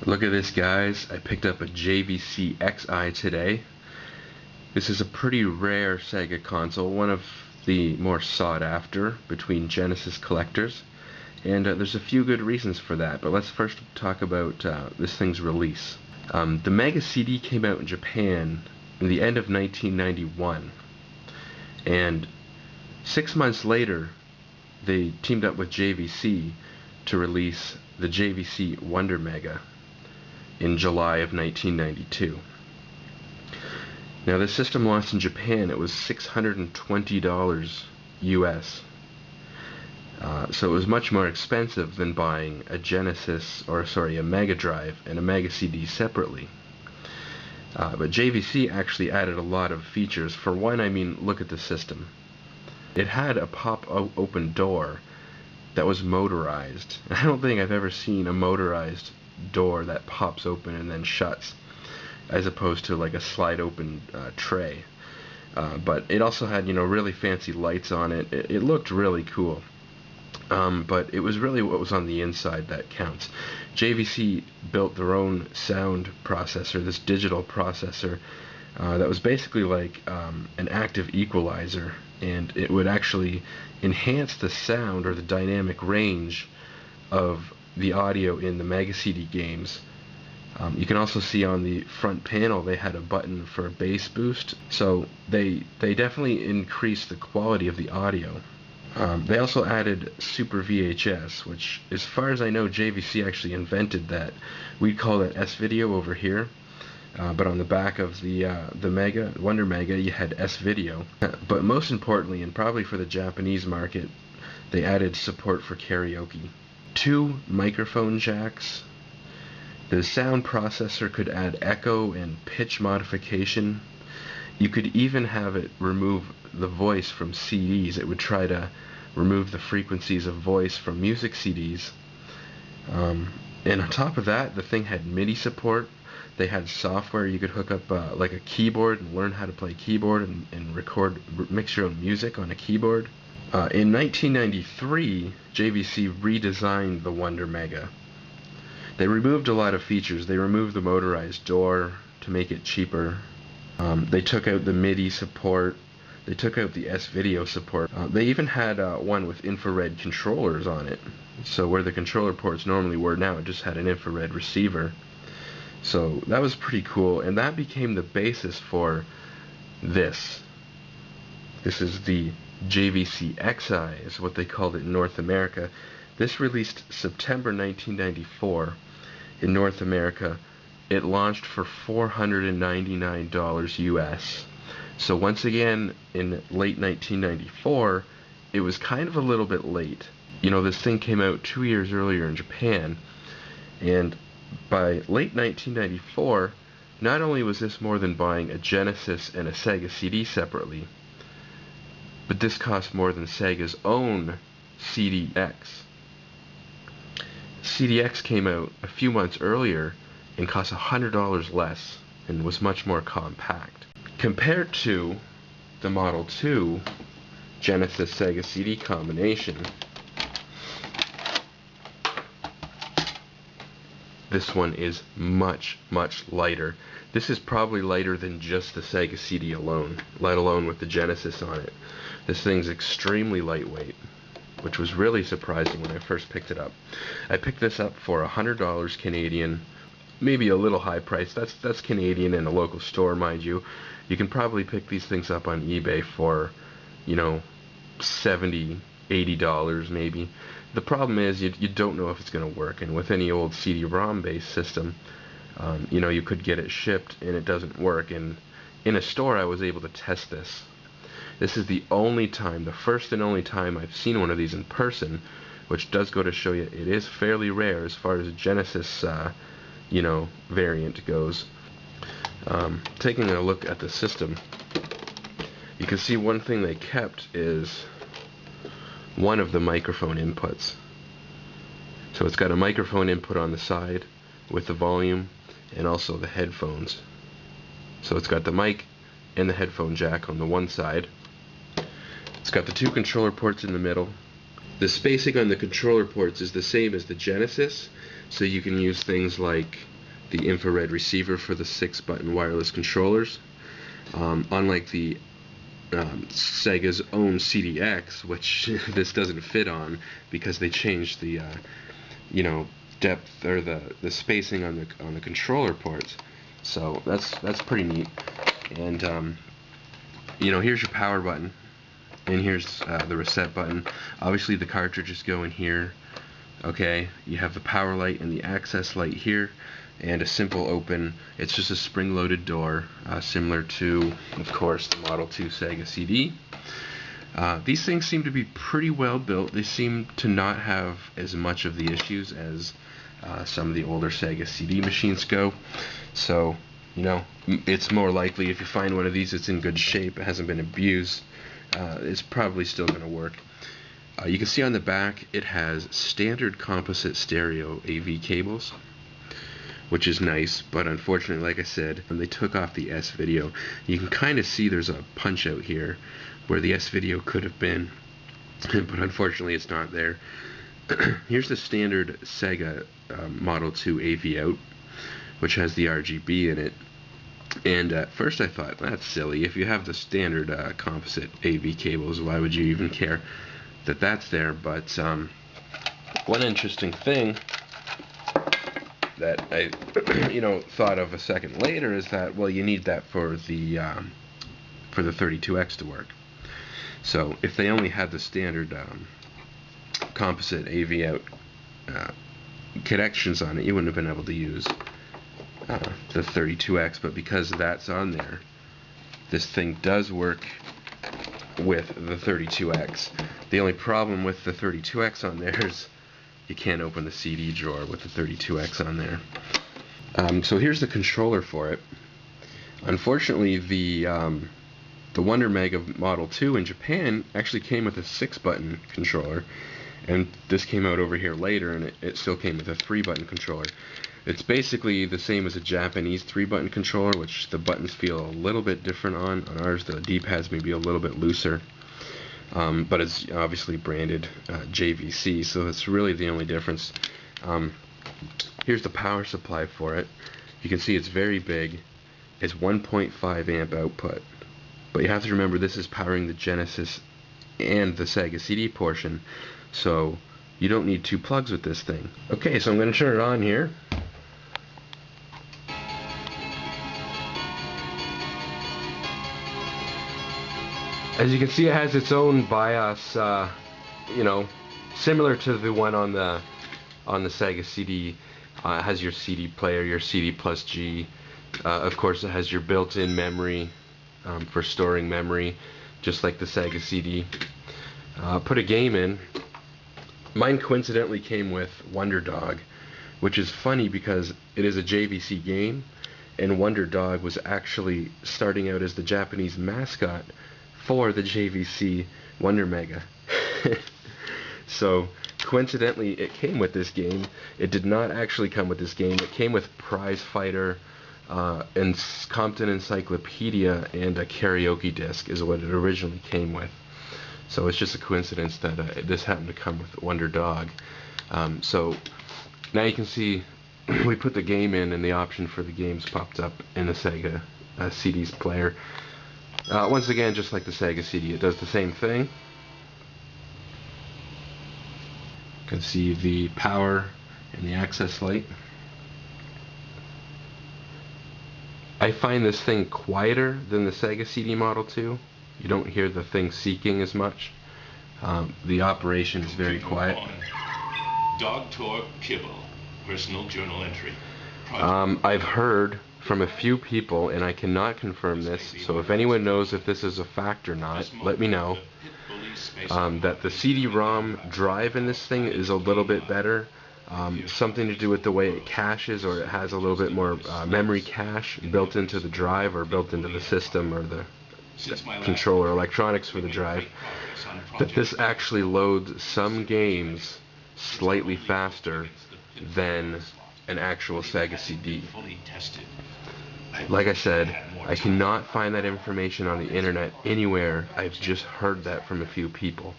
Look at this, guys. I picked up a JVC X'EYE today. This is a pretty rare Sega console, one of the more sought after between Genesis collectors, and there's a few good reasons for that. But let's first talk about this thing's release. The Mega CD came out in Japan in the end of 1991, and 6 months later they teamed up with JVC to release the JVC Wondermega in July of 1992. Now, this system launched in Japan. It was $620 US. So it was much more expensive than buying a a Mega Drive and a Mega CD separately. But JVC actually added a lot of features. For one, I mean, look at the system. It had a pop-open door that was motorized. I don't think I've ever seen a motorized door that pops open and then shuts, as opposed to like a slide open tray. But it also had, really fancy lights on it. It looked really cool. But it was really what was on the inside that counts. JVC built their own sound processor, this digital processor that was basically like an active equalizer, and it would actually enhance the sound or the dynamic range of the audio in the Mega CD games. You can also see on the front panel they had a button for a bass boost, so they definitely increased the quality of the audio. They also added Super VHS, which, as far as I know, JVC actually invented that. We'd call it S-Video over here, but on the back of the Wondermega you had S-Video. But most importantly, and probably for the Japanese market, they added support for karaoke. 2 microphone jacks. The sound processor could add echo and pitch modification. You could even have it remove the voice from CDs. It would try to remove the frequencies of voice from music CDs. And on top of that, the thing had MIDI support. They had software you could hook up like a keyboard and learn how to play keyboard and mix your own music on a keyboard. In 1993, JVC redesigned the Wondermega. They removed a lot of features. They removed the motorized door to make it cheaper. They took out the MIDI support. They took out the S-Video support. They even had one with infrared controllers on it. So where the controller ports normally were, now it just had an infrared receiver. So that was pretty cool, and that became the basis for this. This is the JVC X'EYE, is what they called it in North America. This released September 1994 in North America. It launched for $499 US. So once again, in late 1994, it was kind of a little bit late. This thing came out 2 years earlier in Japan, and by late 1994, not only was this more than buying a Genesis and a Sega CD separately, but this cost more than Sega's own CDX. CDX came out a few months earlier and cost $100 less and was much more compact. Compared to the Model 2 Genesis Sega CD combination, this one is much, much lighter. This is probably lighter than just the Sega CD alone, let alone with the Genesis on it. This thing's extremely lightweight, which was really surprising when I first picked it up. I picked this up for $100 Canadian, maybe a little high price. That's Canadian in a local store, mind you. You can probably pick these things up on eBay for, $70, $80 maybe. The problem is you don't know if it's going to work, and with any old CD-ROM based system, you could get it shipped and it doesn't work. And in a store I was able to test this. This is the first and only time I've seen one of these in person, which does go to show you it is fairly rare as far as a Genesis, variant goes. Taking a look at the system, you can see one thing they kept is one of the microphone inputs. So it's got a microphone input on the side with the volume and also the headphones. So it's got the mic and the headphone jack on the one side. It's got the 2 controller ports in the middle, The spacing on the controller ports is the same as the Genesis, so you can use things like the infrared receiver for the 6-button wireless controllers. Unlike the Sega's own CDX, which this doesn't fit on because they changed the depth or the spacing on the controller ports. So that's pretty neat. And here's your power button, and here's the reset button. Obviously the cartridges go in here. Okay, you have the power light and the access light here, and a simple open. It's just a spring-loaded door, similar to, of course, the Model 2 Sega CD. These things seem to be pretty well built. They seem to not have as much of the issues as some of the older Sega CD machines go. So, it's more likely if you find one of these that's in good shape, it hasn't been abused, it's probably still going to work. You can see on the back it has standard composite stereo AV cables, which is nice, but unfortunately, like I said, when they took off the S-video, you can kind of see there's a punch out here where the S-video could have been, but unfortunately it's not there. Here's the standard Sega Model 2 AV out, which has the RGB in it. And at first I thought, that's silly. If you have the standard composite AV cables, why would you even care that that's there? But one interesting thing that I thought of a second later is that, well, you need that for the 32X to work. So if they only had the standard composite AV out connections on it, you wouldn't have been able to use the 32X, but because that's on there, this thing does work with the 32X. The only problem with the 32X on there is you can't open the CD drawer with the 32X on there. So here's the controller for it. Unfortunately, the Wondermega Model 2 in Japan actually came with a 6-button controller, and this came out over here later, and it still came with a 3-button controller. It's basically the same as a Japanese 3-button controller, which the buttons feel a little bit different on. On ours, the D-pads may be a little bit looser, but it's obviously branded JVC, so that's really the only difference. Here's the power supply for it. You can see it's very big. It's 1.5 amp output, but you have to remember this is powering the Genesis and the Sega CD portion, so you don't need 2 plugs with this thing. Okay, so I'm going to turn it on here. As you can see, it has its own BIOS, similar to the one on the Sega CD. It has your CD player, your CD plus G. Of course, it has your built-in memory for storing memory, just like the Sega CD. Put a game in. Mine coincidentally came with Wonder Dog, which is funny because it is a JVC game, and Wonder Dog was actually starting out as the Japanese mascot for the JVC Wondermega. So coincidentally it came with this game. It did not actually come with this game. It came with Prize Fighter and Compton Encyclopedia and a karaoke disc is what it originally came with. So it's just a coincidence that this happened to come with Wonder Dog. So now you can see we put the game in and the option for the games popped up in the Sega CD's player. Once again, just like the Sega CD, it does the same thing. You can see the power and the access light. I find this thing quieter than the Sega CD Model 2. You don't hear the thing seeking as much. The operation is very quiet. Dog Tour Kibble, personal journal entry. I've heard from a few people, and I cannot confirm this, so if anyone knows if this is a fact or not, let me know, that the CD-ROM drive in this thing is a little bit better. Something to do with the way it caches, or it has a little bit more memory cache built into the drive or built into the system or the controller electronics for the drive, that this actually loads some games slightly faster than an actual Sega CD. Like I said, I cannot find that information on the internet anywhere. I've just heard that from a few people.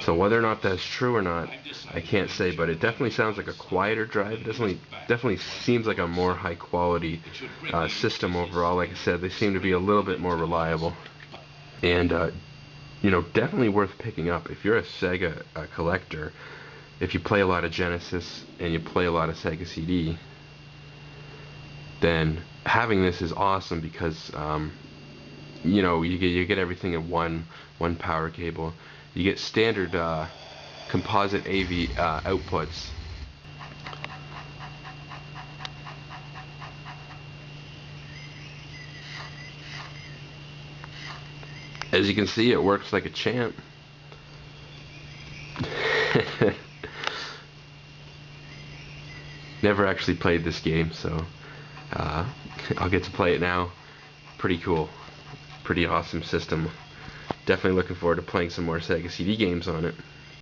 So whether or not that's true or not, I can't say, but it definitely sounds like a quieter drive. It definitely seems like a more high quality system overall. Like I said, they seem to be a little bit more reliable, and you know, definitely worth picking up if you're a Sega collector. If you play a lot of Genesis and you play a lot of Sega CD, then having this is awesome because you know, you get everything in one power cable. You get standard composite AV outputs. As you can see, it works like a champ. Never actually played this game, so I'll get to play it now. Pretty cool. Pretty awesome system. Definitely looking forward to playing some more Sega CD games on it.